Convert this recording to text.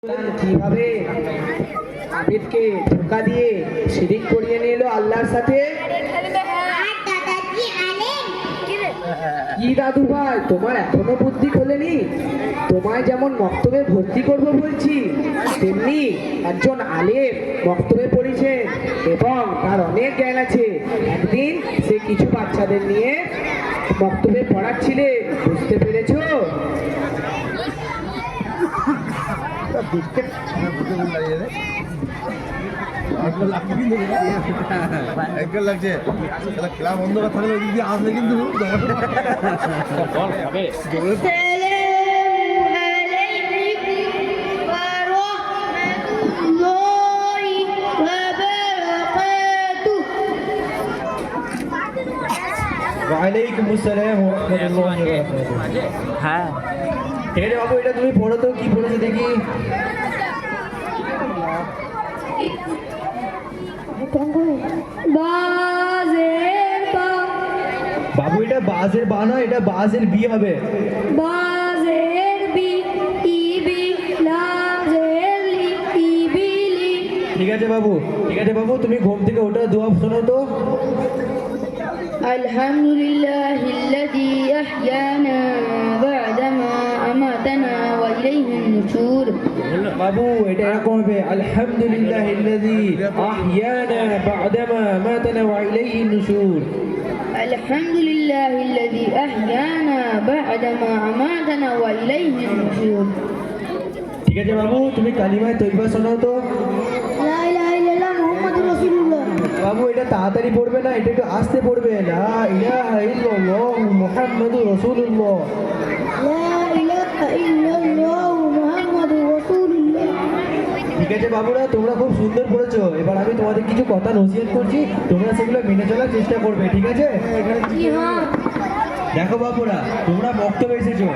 কিভাবে আবিদকে ধোঁকা দিয়ে শিরিক করিয়ে নিল আল্লাহর সাথে। কি দাদু ভাই, তোমার এখনো বুদ্ধি খোলেনি? তোমায় যেমন মক্তবে ভর্তি করব বলছি, তেমনি একজন আলেম মক্তবে পড়েছে এবং তার অনেক জ্ঞান আছে। একদিন সে কিছু বাচ্চাদের নিয়ে মক্তবে পড়াচ্ছিলেন, বুঝতে পেরেছো? একবার লাগছে খেলা বন্ধ করা থাকলে ওই দিক দিয়ে আসবে কিন্তু ওয়ালাইকুম আসসালাম ওয়া রাহমাতুল্লাহি ওয়া বারাকাতুহু। হ্যাঁ, ঠিক আছে বাবু, এটা তুমি পড়ো তো, কি পড়েছো দেখি। বাজের বা, বাবু এটা বাজের বা না, এটা বাজের বি হবে। বাজের বি, ইবি লাজের লি, ইবিলি। ঠিক আছে বাবু, ঠিক আছে বাবু, তুমি ঘুম থেকে ওটা দোয়া শোনো তো। আলহামদুলিল্লাহিল্লাযী আহইয়ানা বা'দামা আমাতানা ওয়া ইলাইহিন নুশুর। বাবু এটা এরকম হবে, আলহামদুলিল্লাহিল্লাযী আহইয়ানা বা'দামা আমাতানা ওয়া ইলাইহিন নুশুর। আলহামদুলিল্লাহিল্লাযী আহইয়ানা বা'দামা আমাতানা ওয়া ইলাইহিন নুশুর। ঠিক আছে বাবু, তুমি কালিমায়ে তৈবা শোনাও তো। লা ইলাহা ইল্লাল্লাহ মুহাম্মাদুর রাসূলুল্লাহ। বাবু এটা তাড়াতাড়ি পড়বে না, এটা একটু আস্তে পড়বে। লা ইলাহা ইল্লাল্লাহ মুহাম্মাদুর রাসূলুল্লাহ। লা ইলাহা ইল্লাল্লাহ মুহাম্মাদুর রাসূলুল্লাহ। ঠিক আছে বাবুরা, তোমরা খুব সুন্দর পড়েছো। এবার আমি তোমাদের কিছু কথা নসিহত করছি, তোমরা সেগুলো মেনে চলার চেষ্টা করবে, ঠিক আছে? জি হ্যাঁ। দেখো বাবুরা, তোমরা বক্তব্য এসেছো,